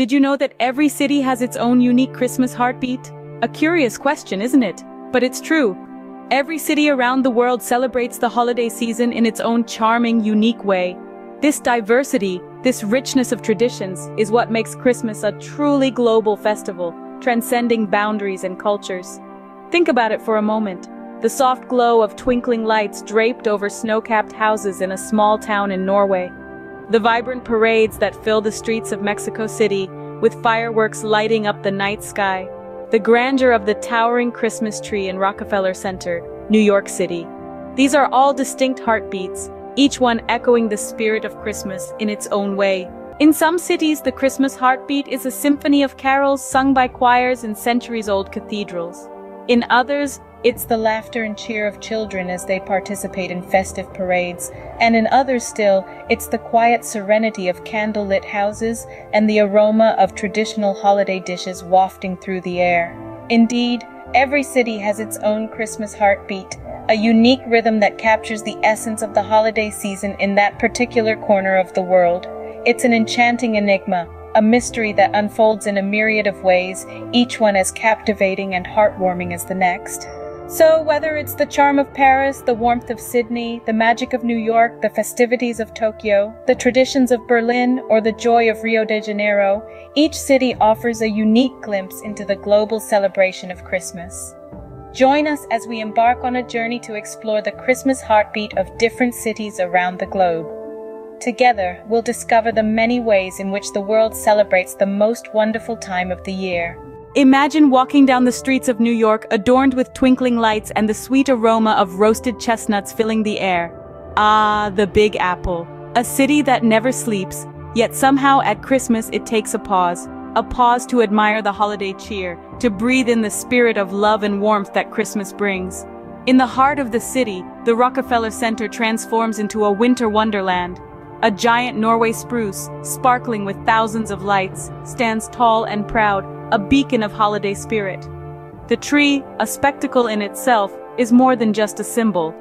Did you know that every city has its own unique Christmas heartbeat? A curious question, isn't it? But it's true. Every city around the world celebrates the holiday season in its own charming, unique way. This diversity, this richness of traditions, is what makes Christmas a truly global festival, transcending boundaries and cultures. Think about it for a moment. The soft glow of twinkling lights draped over snow-capped houses in a small town in Norway. The vibrant parades that fill the streets of Mexico City, with fireworks lighting up the night sky. The grandeur of the towering Christmas tree in Rockefeller Center, New York City. These are all distinct heartbeats, each one echoing the spirit of Christmas in its own way. In some cities, the Christmas heartbeat is a symphony of carols sung by choirs in centuries-old cathedrals. In others, it's the laughter and cheer of children as they participate in festive parades, and in others still, it's the quiet serenity of candle-lit houses and the aroma of traditional holiday dishes wafting through the air. Indeed, every city has its own Christmas heartbeat, a unique rhythm that captures the essence of the holiday season in that particular corner of the world. It's an enchanting enigma, a mystery that unfolds in a myriad of ways, each one as captivating and heartwarming as the next. So whether it's the charm of Paris, the warmth of Sydney, the magic of New York, the festivities of Tokyo, the traditions of Berlin, or the joy of Rio de Janeiro, each city offers a unique glimpse into the global celebration of Christmas. Join us as we embark on a journey to explore the Christmas heartbeat of different cities around the globe. Together, we'll discover the many ways in which the world celebrates the most wonderful time of the year. Imagine walking down the streets of New York adorned with twinkling lights and the sweet aroma of roasted chestnuts filling the air. Ah, the Big Apple. A city that never sleeps, yet somehow at Christmas it takes a pause to admire the holiday cheer, to breathe in the spirit of love and warmth that Christmas brings. In the heart of the city, the Rockefeller Center transforms into a winter wonderland. A giant Norway spruce, sparkling with thousands of lights, stands tall and proud, a beacon of holiday spirit. The tree, a spectacle in itself, is more than just a symbol.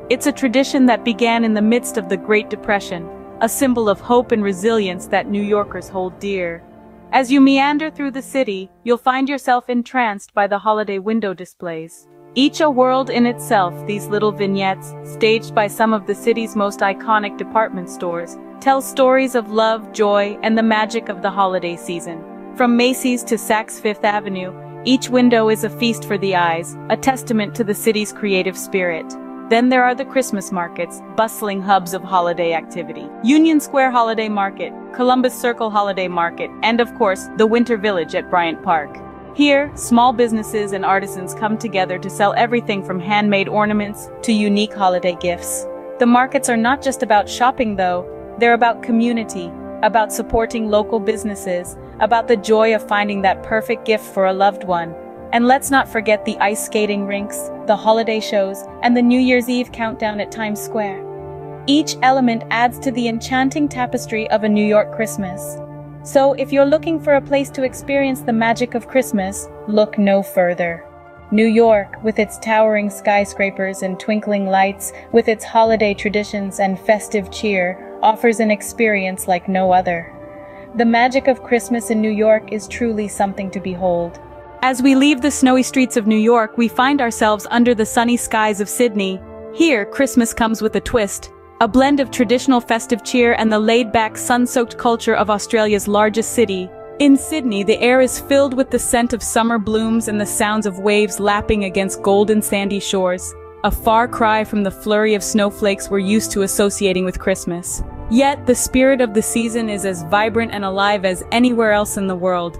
It's a tradition that began in the midst of the Great Depression, a symbol of hope and resilience that New Yorkers hold dear. As you meander through the city, you'll find yourself entranced by the holiday window displays. Each a world in itself, these little vignettes, staged by some of the city's most iconic department stores, tell stories of love, joy, and the magic of the holiday season. From Macy's to Saks Fifth Avenue, each window is a feast for the eyes, a testament to the city's creative spirit. Then there are the Christmas markets, bustling hubs of holiday activity. Union Square Holiday Market, Columbus Circle Holiday Market, and of course, the Winter Village at Bryant Park. Here, small businesses and artisans come together to sell everything from handmade ornaments to unique holiday gifts. The markets are not just about shopping though, they're about community, about supporting local businesses, about the joy of finding that perfect gift for a loved one. And let's not forget the ice skating rinks, the holiday shows, and the New Year's Eve countdown at Times Square. Each element adds to the enchanting tapestry of a New York Christmas. So if you're looking for a place to experience the magic of Christmas, look no further. New York, with its towering skyscrapers and twinkling lights, with its holiday traditions and festive cheer, offers an experience like no other. The magic of Christmas in New York is truly something to behold. As we leave the snowy streets of New York, we find ourselves under the sunny skies of Sydney. Here, Christmas comes with a twist. A blend of traditional festive cheer and the laid-back, sun-soaked culture of Australia's largest city. In Sydney, the air is filled with the scent of summer blooms and the sounds of waves lapping against golden sandy shores. A far cry from the flurry of snowflakes we're used to associating with Christmas. Yet, the spirit of the season is as vibrant and alive as anywhere else in the world.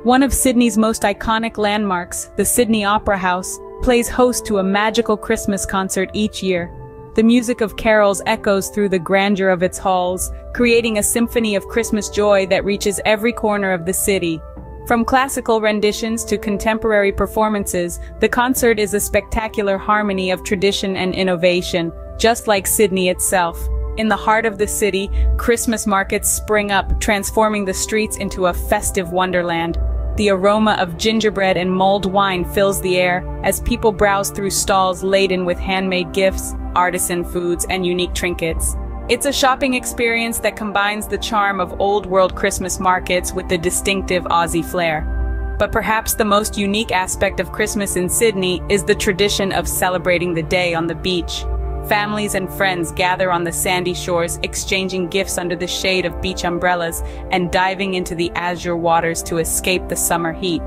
One of Sydney's most iconic landmarks, the Sydney Opera House, plays host to a magical Christmas concert each year. The music of carols echoes through the grandeur of its halls, creating a symphony of Christmas joy that reaches every corner of the city. From classical renditions to contemporary performances, the concert is a spectacular harmony of tradition and innovation, just like Sydney itself. In the heart of the city, Christmas markets spring up, transforming the streets into a festive wonderland. The aroma of gingerbread and mulled wine fills the air as people browse through stalls laden with handmade gifts, artisan foods, and unique trinkets. It's a shopping experience that combines the charm of old-world Christmas markets with the distinctive Aussie flair. But perhaps the most unique aspect of Christmas in Sydney is the tradition of celebrating the day on the beach. Families and friends gather on the sandy shores, exchanging gifts under the shade of beach umbrellas and diving into the azure waters to escape the summer heat.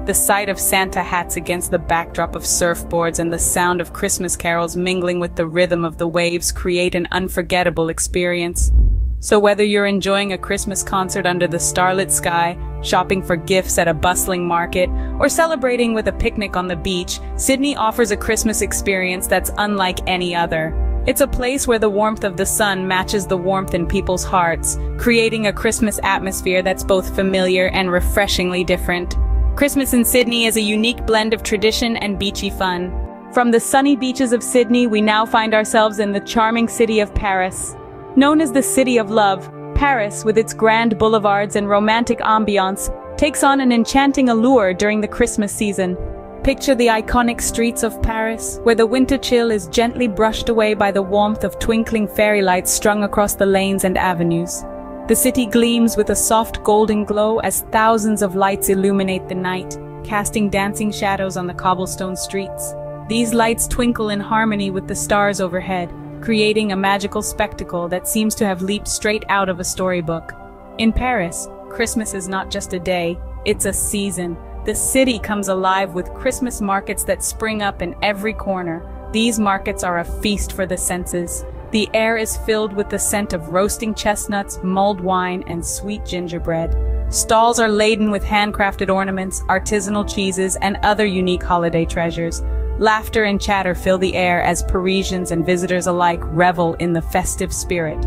The sight of Santa hats against the backdrop of surfboards and the sound of Christmas carols mingling with the rhythm of the waves create an unforgettable experience. So whether you're enjoying a Christmas concert under the starlit sky, shopping for gifts at a bustling market, or celebrating with a picnic on the beach, Sydney offers a Christmas experience that's unlike any other. It's a place where the warmth of the sun matches the warmth in people's hearts, creating a Christmas atmosphere that's both familiar and refreshingly different. Christmas in Sydney is a unique blend of tradition and beachy fun. From the sunny beaches of Sydney, we now find ourselves in the charming city of Paris. Known as the City of Love, Paris, with its grand boulevards and romantic ambiance, takes on an enchanting allure during the Christmas season. Picture the iconic streets of Paris, where the winter chill is gently brushed away by the warmth of twinkling fairy lights strung across the lanes and avenues. The city gleams with a soft golden glow as thousands of lights illuminate the night, casting dancing shadows on the cobblestone streets. These lights twinkle in harmony with the stars overhead, creating a magical spectacle that seems to have leaped straight out of a storybook. In Paris, Christmas is not just a day, it's a season. The city comes alive with Christmas markets that spring up in every corner. These markets are a feast for the senses. The air is filled with the scent of roasting chestnuts, mulled wine, and sweet gingerbread. Stalls are laden with handcrafted ornaments, artisanal cheeses, and other unique holiday treasures. Laughter and chatter fill the air as Parisians and visitors alike revel in the festive spirit.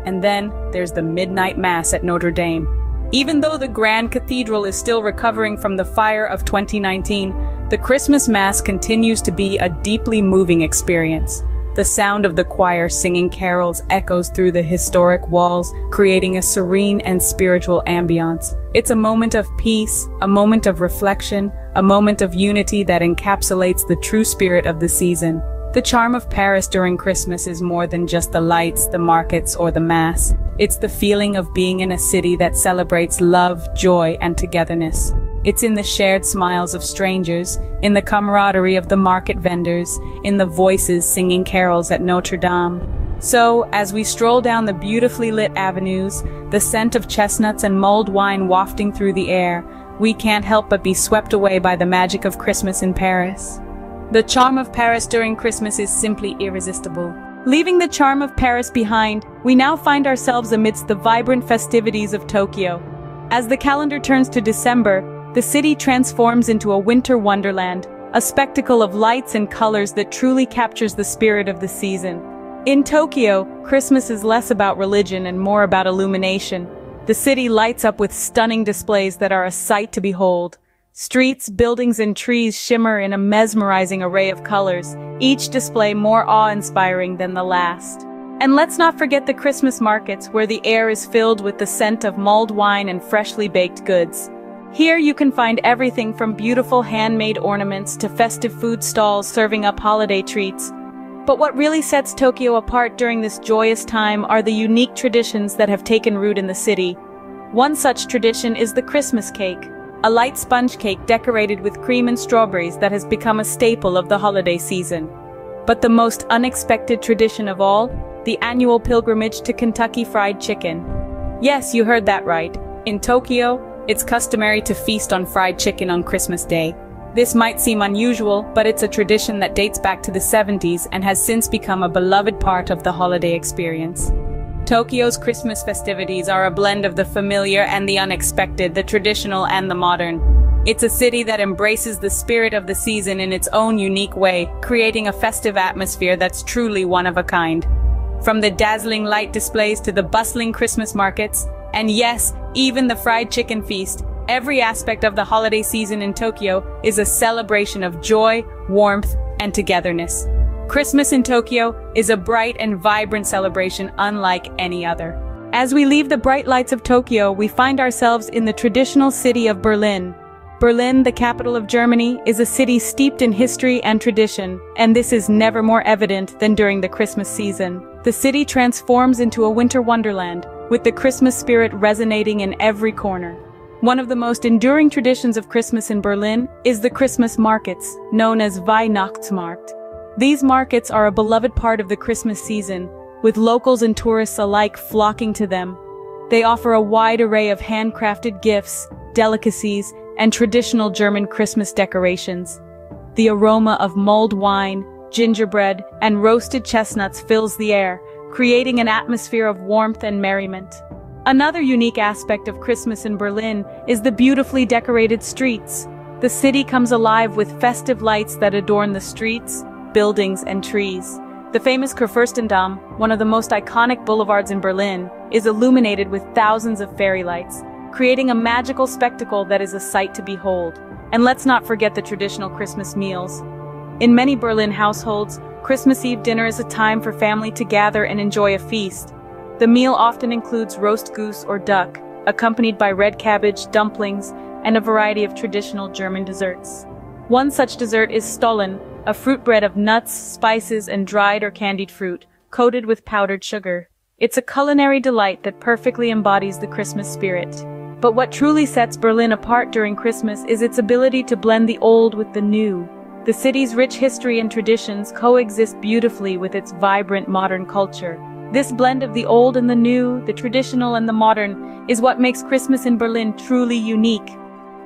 And then there's the midnight mass at Notre Dame. Even though the Grand Cathedral is still recovering from the fire of 2019, the Christmas Mass continues to be a deeply moving experience. The sound of the choir singing carols echoes through the historic walls, creating a serene and spiritual ambiance. It's a moment of peace, a moment of reflection, a moment of unity that encapsulates the true spirit of the season. The charm of Paris during Christmas is more than just the lights, the markets, or the mass. It's the feeling of being in a city that celebrates love, joy, and togetherness. It's in the shared smiles of strangers, in the camaraderie of the market vendors, in the voices singing carols at Notre Dame. So, as we stroll down the beautifully lit avenues, the scent of chestnuts and mulled wine wafting through the air, we can't help but be swept away by the magic of Christmas in Paris. The charm of Paris during Christmas is simply irresistible. Leaving the charm of Paris behind, we now find ourselves amidst the vibrant festivities of Tokyo. As the calendar turns to December, the city transforms into a winter wonderland, a spectacle of lights and colors that truly captures the spirit of the season. In Tokyo, Christmas is less about religion and more about illumination. The city lights up with stunning displays that are a sight to behold. Streets, buildings, and trees shimmer in a mesmerizing array of colors, each display more awe-inspiring than the last. And let's not forget the Christmas markets, where the air is filled with the scent of mulled wine and freshly baked goods. Here you can find everything from beautiful handmade ornaments to festive food stalls serving up holiday treats. But what really sets Tokyo apart during this joyous time are the unique traditions that have taken root in the city. One such tradition is the Christmas cake, a light sponge cake decorated with cream and strawberries that has become a staple of the holiday season. But the most unexpected tradition of all, the annual pilgrimage to Kentucky Fried Chicken. Yes, you heard that right. In Tokyo, it's customary to feast on fried chicken on Christmas Day. This might seem unusual, but it's a tradition that dates back to the 70s and has since become a beloved part of the holiday experience. Tokyo's Christmas festivities are a blend of the familiar and the unexpected, the traditional and the modern. It's a city that embraces the spirit of the season in its own unique way, creating a festive atmosphere that's truly one of a kind. From the dazzling light displays to the bustling Christmas markets, and yes, even the fried chicken feast, every aspect of the holiday season in Tokyo is a celebration of joy, warmth, and togetherness. Christmas in Tokyo is a bright and vibrant celebration unlike any other. As we leave the bright lights of Tokyo, we find ourselves in the traditional city of Berlin. Berlin, the capital of Germany, is a city steeped in history and tradition, and this is never more evident than during the Christmas season. The city transforms into a winter wonderland, with the Christmas spirit resonating in every corner. One of the most enduring traditions of Christmas in Berlin is the Christmas markets, known as Weihnachtsmarkt. These markets are a beloved part of the Christmas season, with locals and tourists alike flocking to them. They offer a wide array of handcrafted gifts, delicacies, and traditional German Christmas decorations. The aroma of mulled wine, gingerbread, and roasted chestnuts fills the air, creating an atmosphere of warmth and merriment. Another unique aspect of Christmas in Berlin is the beautifully decorated streets. The city comes alive with festive lights that adorn the streets, buildings, and trees. The famous Kurfürstendamm, one of the most iconic boulevards in Berlin, is illuminated with thousands of fairy lights, creating a magical spectacle that is a sight to behold. And let's not forget the traditional Christmas meals. In many Berlin households, Christmas Eve dinner is a time for family to gather and enjoy a feast. The meal often includes roast goose or duck, accompanied by red cabbage, dumplings, and a variety of traditional German desserts. One such dessert is Stollen, a fruit bread of nuts, spices, and dried or candied fruit, coated with powdered sugar. It's a culinary delight that perfectly embodies the Christmas spirit. But what truly sets Berlin apart during Christmas is its ability to blend the old with the new. The city's rich history and traditions coexist beautifully with its vibrant modern culture. This blend of the old and the new, the traditional and the modern, is what makes Christmas in Berlin truly unique.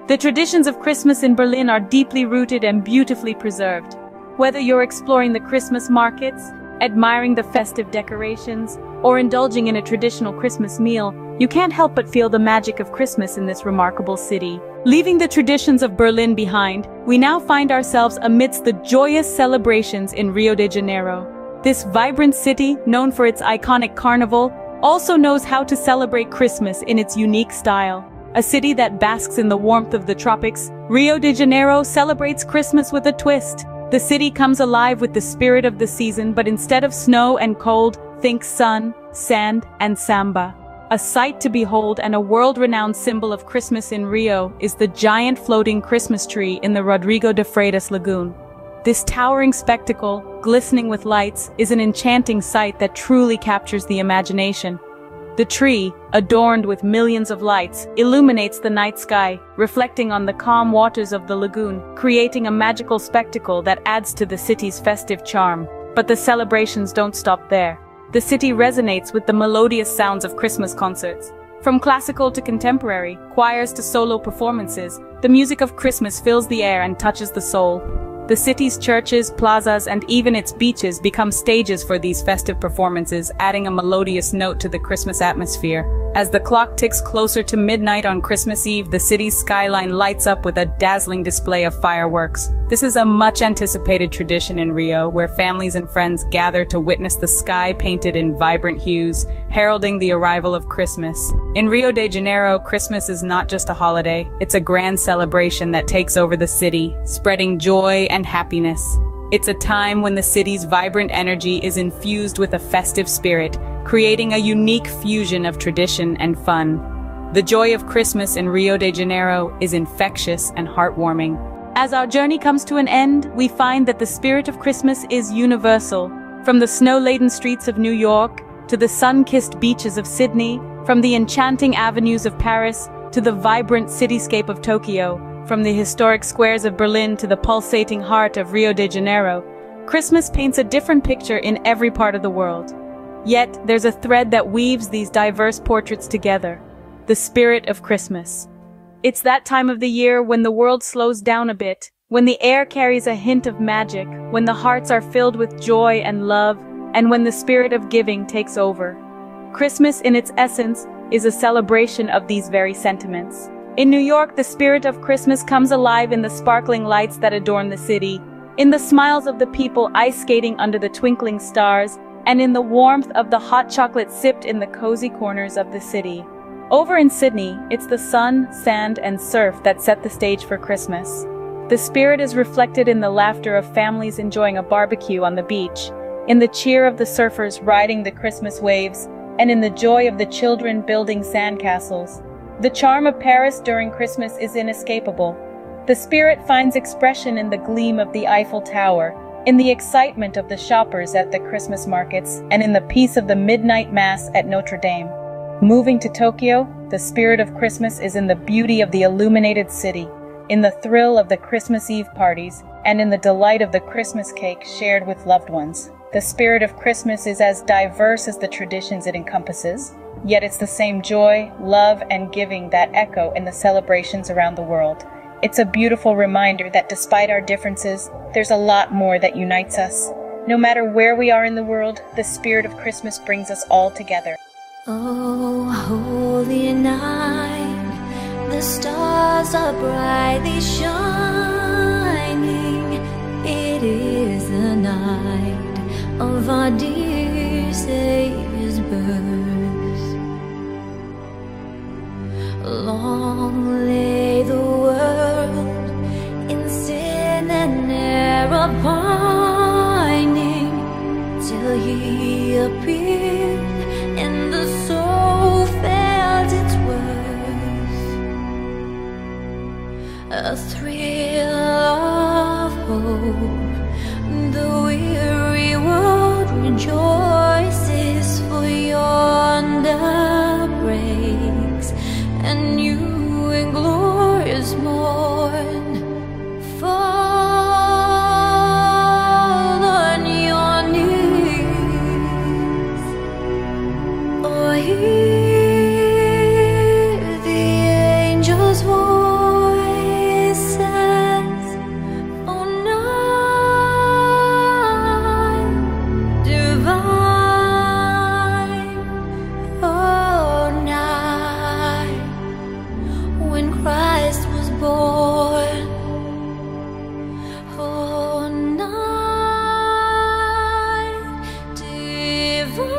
The traditions of Christmas in Berlin are deeply rooted and beautifully preserved. Whether you're exploring the Christmas markets, admiring the festive decorations, or indulging in a traditional Christmas meal, you can't help but feel the magic of Christmas in this remarkable city. Leaving the traditions of Berlin behind, we now find ourselves amidst the joyous celebrations in Rio de Janeiro. This vibrant city, known for its iconic carnival, also knows how to celebrate Christmas in its unique style. A city that basks in the warmth of the tropics, Rio de Janeiro celebrates Christmas with a twist. The city comes alive with the spirit of the season, but instead of snow and cold, think sun, sand, and samba. A sight to behold and a world-renowned symbol of Christmas in Rio is the giant floating Christmas tree in the Rodrigo de Freitas Lagoon. This towering spectacle, glistening with lights, is an enchanting sight that truly captures the imagination. The tree, adorned with millions of lights, illuminates the night sky, reflecting on the calm waters of the lagoon, creating a magical spectacle that adds to the city's festive charm. But the celebrations don't stop there. The city resonates with the melodious sounds of Christmas concerts. From classical to contemporary, choirs to solo performances, the music of Christmas fills the air and touches the soul. The city's churches, plazas, and even its beaches become stages for these festive performances, adding a melodious note to the Christmas atmosphere. As the clock ticks closer to midnight on Christmas Eve, the city's skyline lights up with a dazzling display of fireworks. This is a much-anticipated tradition in Rio, where families and friends gather to witness the sky painted in vibrant hues, heralding the arrival of Christmas. In Rio de Janeiro, Christmas is not just a holiday, it's a grand celebration that takes over the city, spreading joy and happiness. It's a time when the city's vibrant energy is infused with a festive spirit, creating a unique fusion of tradition and fun. The joy of Christmas in Rio de Janeiro is infectious and heartwarming. As our journey comes to an end, we find that the spirit of Christmas is universal. From the snow-laden streets of New York to the sun-kissed beaches of Sydney, from the enchanting avenues of Paris to the vibrant cityscape of Tokyo, from the historic squares of Berlin to the pulsating heart of Rio de Janeiro, Christmas paints a different picture in every part of the world. Yet, there's a thread that weaves these diverse portraits together: the spirit of Christmas. It's that time of the year when the world slows down a bit, when the air carries a hint of magic, when the hearts are filled with joy and love, and when the spirit of giving takes over. Christmas, in its essence, is a celebration of these very sentiments. In New York, the spirit of Christmas comes alive in the sparkling lights that adorn the city, in the smiles of the people ice skating under the twinkling stars, and in the warmth of the hot chocolate sipped in the cozy corners of the city. Over in Sydney, it's the sun, sand, and surf that set the stage for Christmas. The spirit is reflected in the laughter of families enjoying a barbecue on the beach, in the cheer of the surfers riding the Christmas waves, and in the joy of the children building sandcastles. The charm of Paris during Christmas is inescapable. The spirit finds expression in the gleam of the Eiffel Tower, in the excitement of the shoppers at the Christmas markets, and in the peace of the midnight mass at Notre Dame. Moving to Tokyo, the spirit of Christmas is in the beauty of the illuminated city, in the thrill of the Christmas Eve parties, and in the delight of the Christmas cake shared with loved ones. The spirit of Christmas is as diverse as the traditions it encompasses, yet it's the same joy, love, and giving that echo in the celebrations around the world. It's a beautiful reminder that despite our differences, there's a lot more that unites us. No matter where we are in the world, the spirit of Christmas brings us all together. Oh, holy night, the stars are brightly shining. It is the night of our dear Savior's birth. Long lay the world in sin and error pining, till He appeared and the soul felt its worth. A thrill of hope, the weary world rejoices, for yonder breaks a new and glorious morn. Fall on your knees, or hear the angels' voices. Oh, night divine, oh, night when Christ was born. Oh, night divine,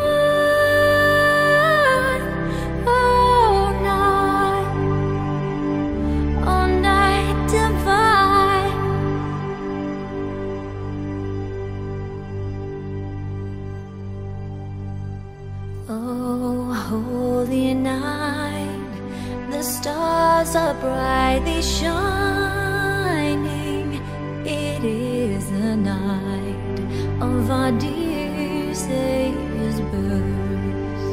oh, night divine. Oh, holy night, the stars are brightly shining. It is the night of our dear Savior's birth.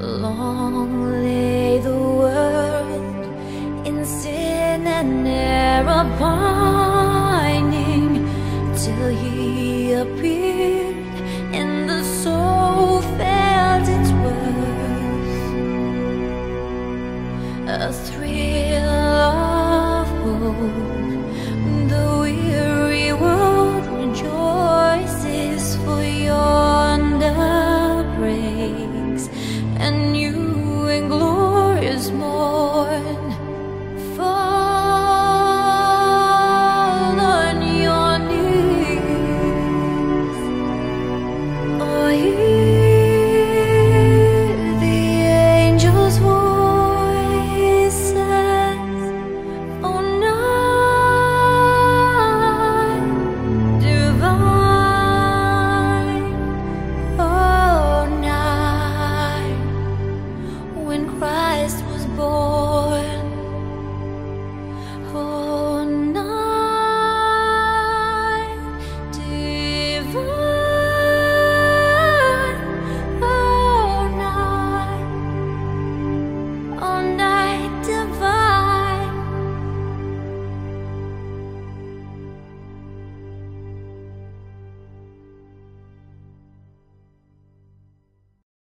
Long lay the world in sin and error pining, till He appeared and the soul felt its worth. A thrill of hope, the